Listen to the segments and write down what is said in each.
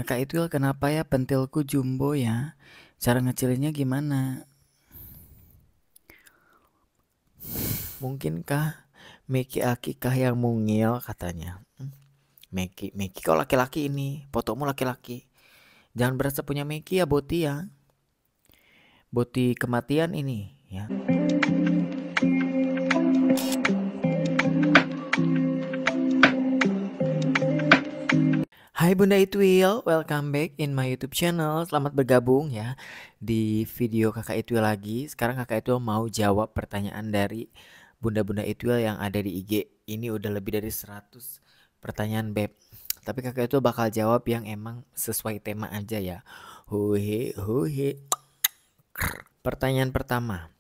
Kak Itwil, kenapa ya pentilku jumbo ya? Cara ngecilinnya gimana? Mungkinkah Meki Akikah yang mungil katanya? Meki kau laki-laki ini, fotomu laki-laki. Jangan berasa punya Meki ya, Boti ya. Boti kematian ini ya. Hai Bunda Itwil, welcome back in my YouTube channel. Selamat bergabung ya di video Kakak Itwil lagi. Sekarang Kakak Itwil mau jawab pertanyaan dari Bunda-Bunda Itwil yang ada di IG. Ini udah lebih dari 100 pertanyaan Beb. Tapi Kakak Itwil bakal jawab yang emang sesuai tema aja ya. Huhe huhe. Pertanyaan pertama.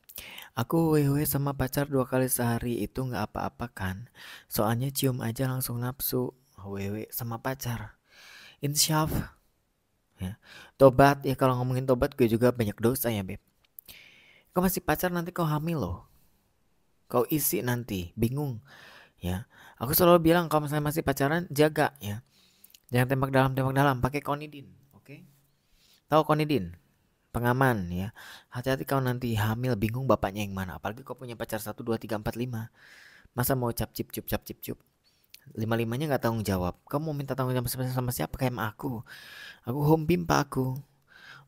Aku huhe sama pacar 2 kali sehari itu nggak apa-apa kan? Soalnya cium aja langsung nafsu. Huhe sama pacar. Insyaf ya. Tobat ya, kalau ngomongin tobat gue juga banyak dosa ya Beb. Kau masih pacar nanti kau hamil loh. Kau isi nanti, bingung ya. Aku selalu bilang kalau misalnya masih pacaran jaga ya. Jangan tembak dalam, pakai konidin, oke? Tahu konidin? Pengaman ya. Hati-hati kau nanti hamil bingung bapaknya yang mana. Apalagi kau punya pacar 1 2 3 4 5. Masa mau cap cip cup. Lima-limanya nggak tanggung jawab. Kamu mau minta tanggung jawab sama siapa? Kayak sama aku. Aku home pimpa aku.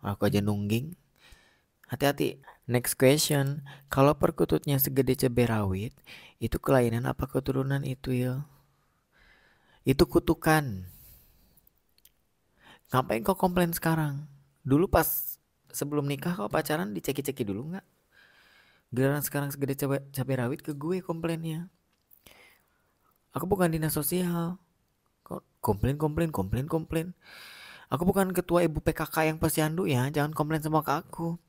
Aku aja nungging. Hati-hati. Next question. Kalau perkututnya segede cabai rawit, itu kelainan apa keturunan itu ya? Itu kutukan. Ngapain kau komplain sekarang? Dulu pas sebelum nikah kau pacaran diceki-ceki dulu nggak? Giliran sekarang segede cabai rawit ke gue komplainnya. Aku bukan dinas sosial. Kok komplain. Aku bukan ketua ibu PKK yang posyandu ya. Jangan komplain semua ke aku.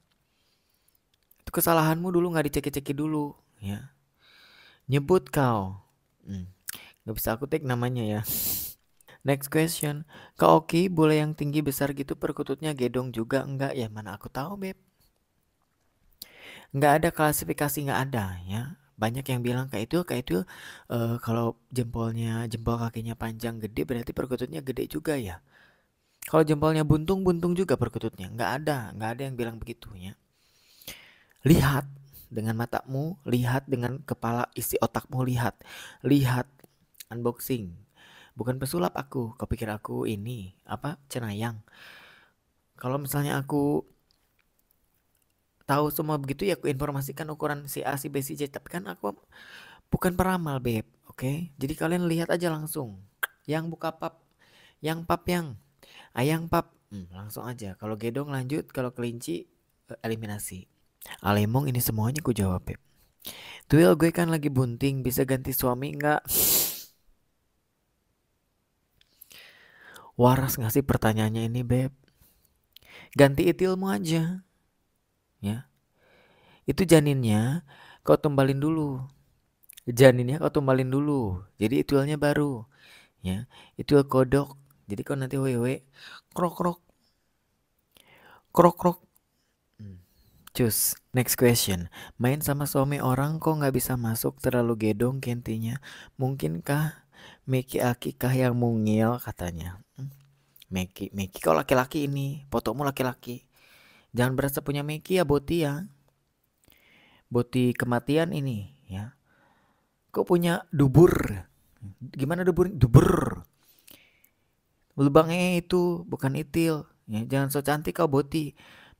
Itu kesalahanmu dulu nggak diceki-ceki dulu ya. Nyebut kau. Gak bisa aku take namanya ya. Next question. Kak Oki boleh yang tinggi besar gitu perkututnya gedong juga enggak ya? Mana aku tahu Beb. Nggak ada klasifikasi, nggak ada ya. Banyak yang bilang kayak itu kalau jempol kakinya panjang gede berarti perkututnya gede juga ya. Kalau jempolnya buntung juga perkututnya. Nggak ada yang bilang begitu ya. Lihat dengan matamu, lihat dengan kepala isi otakmu, lihat unboxing. Bukan pesulap aku, kau pikir aku ini apa cenayang. Kalau misalnya aku tahu semua begitu ya aku informasikan ukuran si A, si B, si C. Tapi kan aku bukan peramal Beb, oke? Jadi kalian lihat aja langsung. Yang buka pap, yang pap yang ayang pap, langsung aja. Kalau gedong lanjut, kalau kelinci eliminasi. Alemong ini semuanya ku jawab Beb. Tuil gue kan lagi bunting, bisa ganti suami nggak? Waras nggak sih pertanyaannya ini Beb? Ganti itilmu aja, ya. Itu janinnya kau tumbalin dulu. Jadi itulnya baru, ya. Itul kodok. Jadi kau nanti wewe krok krok krok krok. Cus. Next question. Main sama suami orang kok nggak bisa masuk terlalu gedong kentinya. Mungkinkah Meki Akikah yang mungil katanya? Meki kau laki-laki ini, fotomu laki-laki. Jangan berasa punya Meki ya, Boti ya. Boti kematian ini ya. Kok punya dubur? Gimana dubur? Dubur. Lubangnya itu bukan itil. Ya, jangan so cantik kau Boti.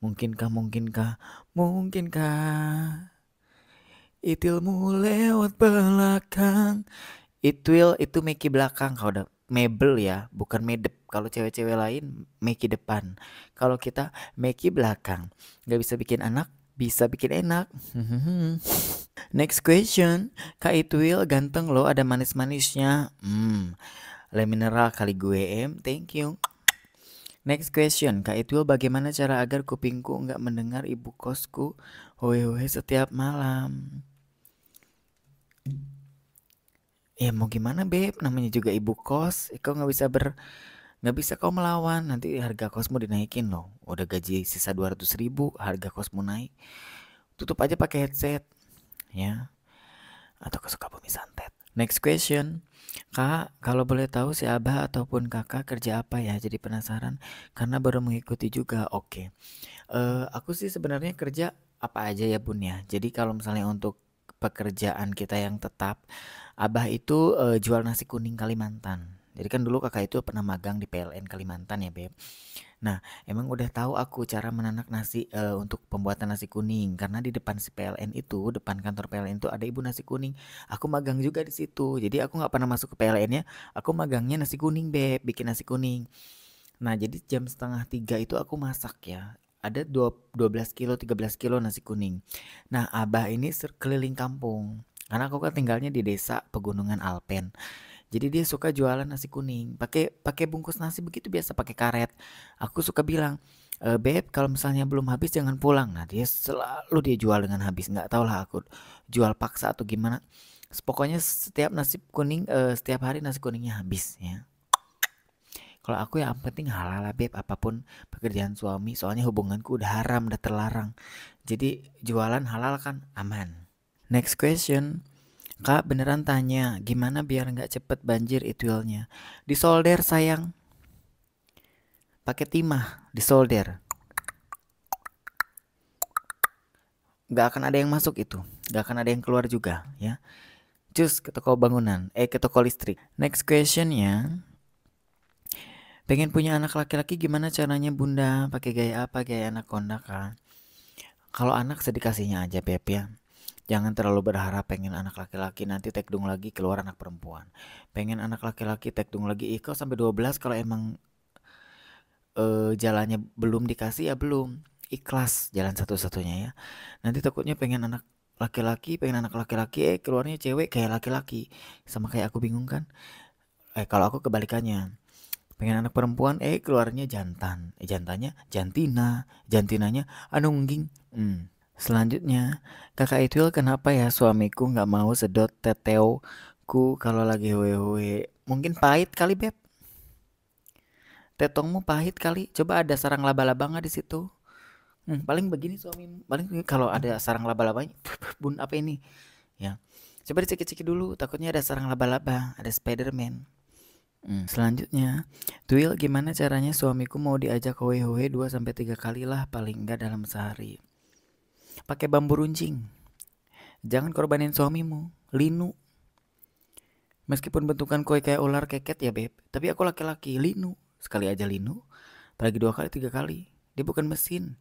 Mungkinkah itilmu lewat belakang. Itil itu Meki belakang. Kau udah mebel ya, bukan medep. Kalau cewek-cewek lain Meki depan. Kalau kita Meki belakang. Gak bisa bikin anak, bisa bikin enak. Next question. Kak Itwil ganteng loh, ada manis-manisnya. Le mineral kali gue thank you. Next question. Kak Itwil bagaimana cara agar kupingku nggak mendengar ibu kosku hohe-hohe setiap malam? Ya mau gimana Beb, namanya juga ibu kos. Kau nggak bisa kau melawan. Nanti harga kosmu dinaikin loh. Udah gaji sisa 200.000, harga kosmu naik. Tutup aja pakai headset ya. Atau ke Sukabumi Santet. Next question. Kak, kalau boleh tahu si Abah ataupun kakak kerja apa ya? Jadi penasaran karena baru mengikuti juga. Oke. Aku sih sebenarnya kerja apa aja ya Bun ya. Jadi kalau misalnya untuk pekerjaan kita yang tetap, Abah itu jual nasi kuning Kalimantan. Jadi kan dulu kakak itu pernah magang di PLN Kalimantan ya Beb. Nah, emang udah tahu aku cara menanak nasi untuk pembuatan nasi kuning karena di depan si PLN itu, depan kantor PLN itu ada ibu nasi kuning. Aku magang juga di situ. Jadi aku nggak pernah masuk ke PLN-nya, aku magangnya nasi kuning, Beb, bikin nasi kuning. Nah, jadi jam setengah 3 itu aku masak ya. Ada 12 kilo, 13 kilo nasi kuning. Nah, Abah ini keliling kampung. Karena aku kan tinggalnya di desa Pegunungan Alpen. Jadi dia suka jualan nasi kuning, pakai pakai bungkus nasi begitu biasa pakai karet. Aku suka bilang, Beb, kalau misalnya belum habis jangan pulang. Nah, dia jual dengan habis. Nggak tahu lah aku jual paksa atau gimana. Pokoknya setiap nasi kuning, setiap hari nasi kuningnya habis ya. Kalau aku ya yang penting halal lah Beb, apapun pekerjaan suami. Soalnya hubunganku udah haram, udah terlarang. Jadi jualan halal kan aman. Next question. Kak beneran tanya, gimana biar nggak cepet banjir itwilnya? Disolder sayang, pakai timah, disolder. Nggak akan ada yang masuk itu, nggak akan ada yang keluar juga ya. Cus ke toko bangunan, ke toko listrik. Next questionnya, pengen punya anak laki-laki gimana caranya bunda? Pakai gaya apa? Gaya anak konda kan? Kalau anak sedikasihnya aja Beb ya. Jangan terlalu berharap pengen anak laki-laki nanti tekdung lagi keluar anak perempuan. Pengen anak laki-laki tekdung lagi kok sampai 12 kalau emang jalannya belum dikasih ya belum. Ikhlas jalan satu-satunya ya. Nanti takutnya pengen anak laki-laki keluarnya cewek kayak laki-laki. Sama kayak aku bingung kan? Kalau aku kebalikannya. Pengen anak perempuan keluarnya jantan. Jantannya jantina, jantinanya anungging. Selanjutnya, Kakak Itwil kenapa ya suamiku nggak mau sedot teteuku kalau lagi hewe-hewe? Mungkin pahit kali Beb. Tetongmu pahit kali. Coba ada sarang laba-laba nggak di situ? Paling begini suami. Paling kalau ada sarang laba-labanya, bun apa ini? Ya, coba dicek-cek dulu. Takutnya ada sarang laba-laba, ada Spiderman. Selanjutnya, Twil gimana caranya suamiku mau diajak howe-howe 2 sampai 3 kali lah paling enggak dalam sehari. Pakai bambu runcing. Jangan korbanin suamimu. Linu. Meskipun bentukan koi kayak ular keket ya Beb, tapi aku laki-laki. Linu. Sekali aja linu. Apalagi 2 kali 3 kali. Dia bukan mesin.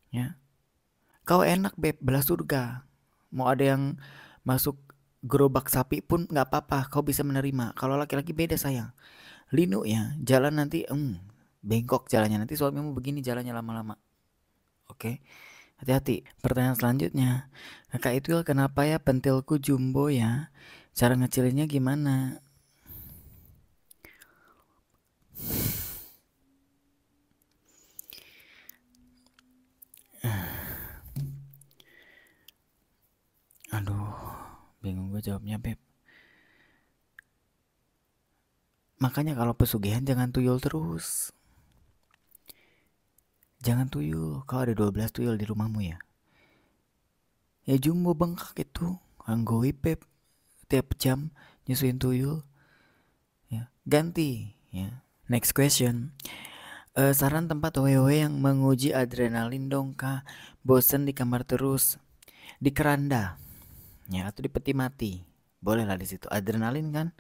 Ya. Kau enak Beb, belah surga. Mau ada yang masuk gerobak sapi pun nggak apa-apa, kau bisa menerima. Kalau laki-laki beda sayang. Linu ya, jalan nanti bengkok jalannya, nanti suamimu begini jalannya lama-lama. Oke, hati-hati. Pertanyaan selanjutnya, Kakak itu kenapa ya pentilku jumbo ya? Cara ngecilinnya gimana? Aduh, bingung gue jawabnya Beb. Makanya kalau pesugihan jangan tuyul terus. Jangan tuyul, kau ada 12 tuyul di rumahmu ya. Ya jumbo bengkak itu, anggoi Beb. Tiap jam nyusuin tuyul. Ya, ganti ya. Next question. Saran tempat wewe yang menguji adrenalin dong kak. Bosen di kamar terus. Di keranda ya atau di peti mati. Boleh lah di situ. Adrenalin kan,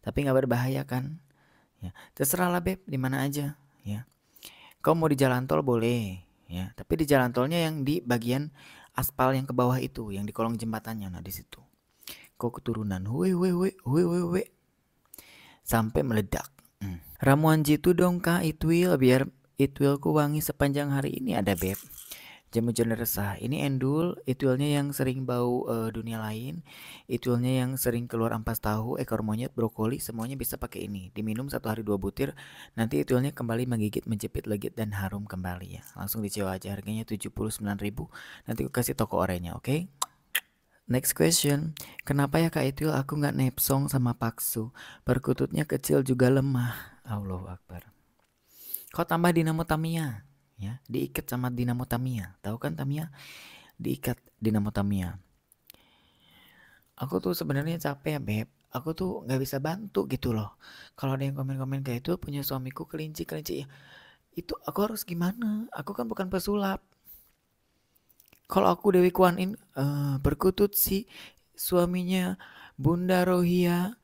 tapi nggak berbahaya kan? Ya, terserah lah Beb, di mana aja ya. Kau mau di jalan tol boleh ya, tapi di jalan tolnya yang di bagian aspal yang ke bawah itu, yang di kolong jembatannya. Nah, di situ. Kau keturunan we sampai meledak. Ramuan jitu dong kak Itwil biar Itwilku wangi sepanjang hari ini ada Beb. Jamu janda resah. Ini endul, itwilnya yang sering bau dunia lain, itwilnya yang sering keluar ampas tahu, ekor monyet, brokoli, semuanya bisa pakai ini. Diminum 1 hari 2 butir, nanti itwilnya kembali menggigit, menjepit, legit dan harum kembali ya. Langsung dicewa aja, harganya 79.000. Nanti aku kasih toko oranye, oke? Okay? Next question, kenapa ya Kak Itwil aku nggak nepsong sama Paksu? Perkututnya kecil juga lemah. Allahu Akbar. Kau tambah dinamo Tamiya, ya, diikat sama dinamo Tamiya. Tahu kan Tamiya? Diikat dinamo Tamiya. Aku tuh sebenarnya capek ya Beb. aku tuh nggak bisa bantu gitu loh. Kalau ada yang komen-komen kayak itu punya suamiku kelinci ya, itu aku harus gimana? Aku kan bukan pesulap. Kalau aku Dewi Kwan In berkutut si suaminya Bunda Rohia,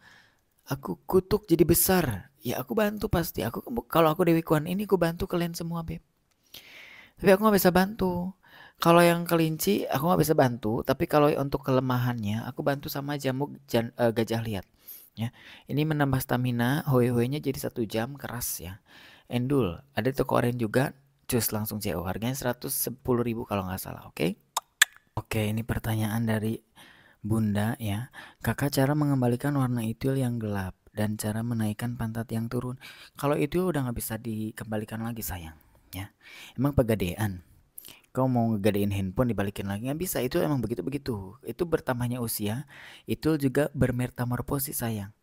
aku kutuk jadi besar. Ya aku bantu pasti. Kalau aku Dewi Kwan ini aku bantu kalian semua, Beb. Tapi aku nggak bisa bantu. Kalau yang kelinci aku nggak bisa bantu. Tapi kalau untuk kelemahannya aku bantu sama gajah liat. Ya, ini menambah stamina. Hoe-hoenya jadi 1 jam keras ya. Endul, ada toko oren juga. Cus langsung CO. Harganya 110.000 kalau nggak salah. Oke? Oke, ini pertanyaan dari Bunda ya. Kakak cara mengembalikan warna etuil yang gelap dan cara menaikkan pantat yang turun. Kalau itu udah nggak bisa dikembalikan lagi sayang ya. Emang pegadean. Kau mau ngegadein handphone dibalikin lagi nggak bisa. Itu emang begitu-begitu. Itu bertambahnya usia. Itu juga bermetamorfosis sayang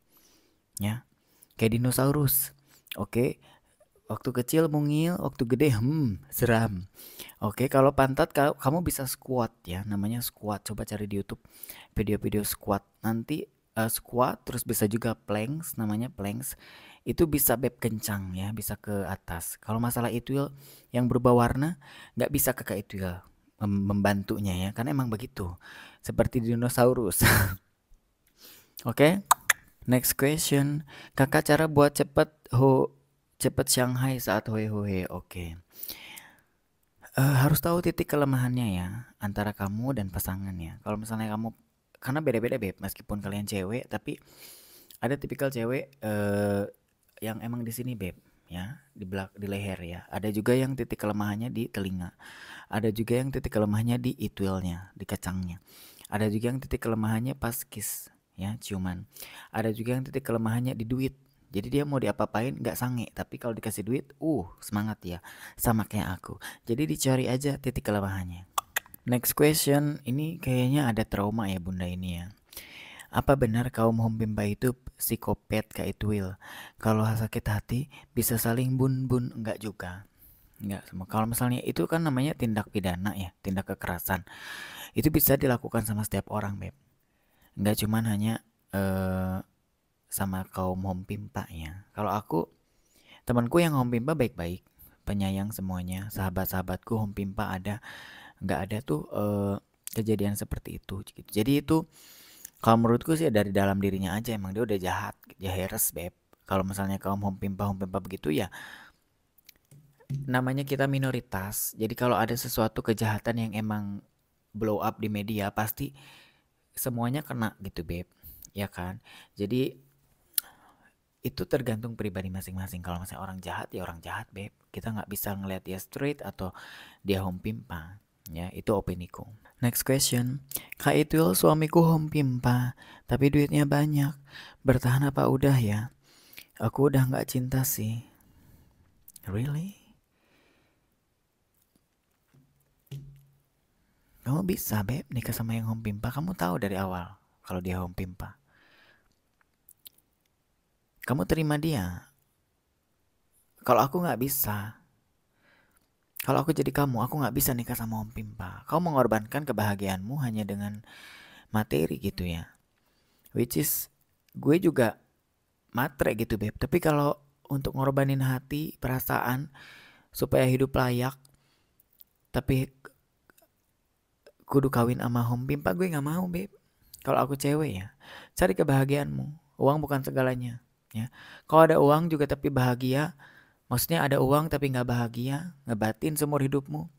ya. Kayak dinosaurus. Oke. Waktu kecil mungil, waktu gede seram. Oke, kalau pantat kamu bisa squat ya, namanya squat. Coba cari di YouTube video-video squat. Nanti squat terus bisa juga planks, namanya planks. Itu bisa beb kencang ya, bisa ke atas. Kalau masalah etuil yang berubah warna nggak bisa kakak etuil membantunya ya, karena emang begitu. Seperti dinosaurus. Oke, next question. Kakak cara buat cepet Shanghai saat hoe-hoe. Oke. Harus tahu titik kelemahannya ya antara kamu dan pasangannya. Kalau misalnya kamu karena beda-beda beb, meskipun kalian cewek, tapi ada tipikal cewek yang emang di sini beb, ya di leher ya. Ada juga yang titik kelemahannya di telinga. Ada juga yang titik kelemahannya di etuilnya, di kacangnya. Ada juga yang titik kelemahannya pas kiss, ya ciuman. Ada juga yang titik kelemahannya di duit. Jadi dia mau diapa-apain nggak sange, tapi kalau dikasih duit, semangat ya, sama kayak aku. Jadi dicari aja titik kelemahannya. Next question, ini kayaknya ada trauma ya bunda ini ya. Apa benar kaum Hompimpa itu psikopat kayak Itwil? Kalau sakit hati bisa saling bun-bun? Enggak juga. Enggak semua. Kalau misalnya itu kan namanya tindak pidana ya, tindak kekerasan. Itu bisa dilakukan sama setiap orang, Beb. Enggak cuman hanya sama kaum Hompimpa ya. Kalau aku, temanku yang Hompimpa baik-baik, penyayang semuanya. Sahabat-sahabatku Hompimpa ada, enggak ada tuh kejadian seperti itu gitu. Jadi itu kalau menurutku sih dari dalam dirinya aja, emang dia udah jahat, jaheres beb. Kalau misalnya kaum hompimpa begitu ya, namanya kita minoritas. Jadi kalau ada sesuatu kejahatan yang emang blow up di media, pasti semuanya kena gitu beb, ya kan? Jadi itu tergantung pribadi masing-masing. Kalau misalnya orang jahat ya orang jahat beb. Kita nggak bisa ngelihat dia straight atau dia hompimpa. Ya itu opiniku. Next question. Kak Itul suamiku hompimpa, tapi duitnya banyak. Bertahan apa udah ya? Aku udah nggak cinta sih. Really? Kamu bisa beb nikah sama yang hompimpa. Kamu tahu dari awal kalau dia hompimpa. Kamu terima dia. Kalau aku nggak bisa. Kalau aku jadi kamu, aku nggak bisa nikah sama hompimpa. Kau mengorbankan kebahagiaanmu hanya dengan materi gitu ya. Which is gue juga matre gitu beb. Tapi kalau untuk ngorbanin hati, perasaan supaya hidup layak, tapi kudu kawin sama hompimpa, gue nggak mau beb. Kalau aku cewek ya, cari kebahagiaanmu. Uang bukan segalanya. Ya, kalau ada uang juga tapi bahagia, maksudnya ada uang tapi nggak bahagia, ngebatin seumur hidupmu.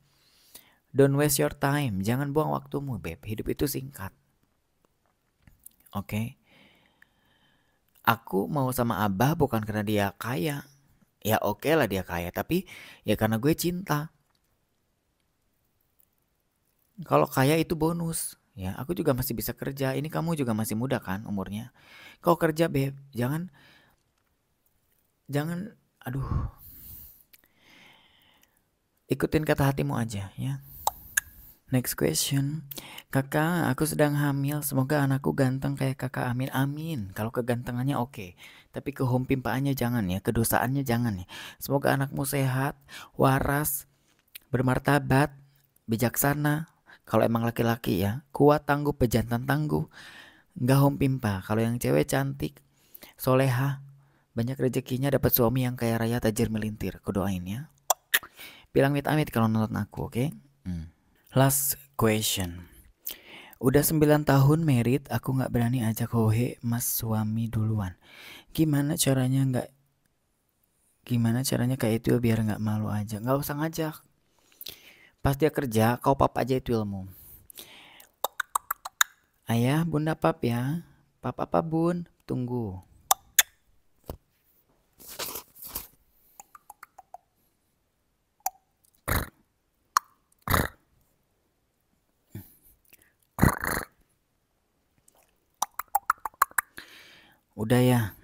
Don't waste your time, jangan buang waktumu beb. Hidup itu singkat. Oke. Aku mau sama Abah bukan karena dia kaya. Ya oke lah dia kaya, tapi ya karena gue cinta. Kalau kaya itu bonus. Ya, aku juga masih bisa kerja. Ini kamu juga masih muda kan umurnya. Kau kerja beb, jangan aduh. Ikutin kata hatimu aja ya. Next question. Kakak, aku sedang hamil. Semoga anakku ganteng kayak kakak Amin. Amin. Kalau kegantengannya oke. Tapi kehompimpannya jangan ya. Kedosaannya jangan ya. Semoga anakmu sehat, waras, bermartabat, bijaksana. Kalau emang laki-laki ya. Kuat, tangguh, pejantan tangguh. Nggak home pimpa. Kalau yang cewek cantik, soleha, banyak rezekinya, dapat suami yang kaya raya, tajir melintir. Aku doain ya. Bilang amit-amit kalau nonton aku, oke? Last question. Udah 9 tahun married, aku nggak berani ajak hohe mas suami duluan. Gimana caranya kayak itu biar nggak malu aja? Nggak usah ngajak. Pas dia kerja, kau pap aja itu ilmu. Ayah, bunda pap ya. Pap apa bun? Tunggu. Udah ya.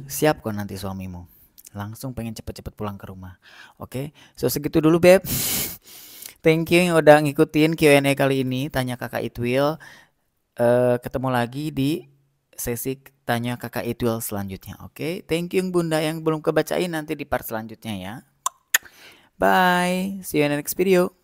Siap kok nanti suamimu. Langsung pengen cepet-cepet pulang ke rumah. Oke, so segitu dulu beb. Thank you yang udah ngikutin Q&A kali ini. Tanya kakak Itwil. Ketemu lagi di sesi tanya kakak Itwil selanjutnya. Oke, thank you bunda yang belum kebacain, nanti di part selanjutnya ya. Bye, see you in the next video.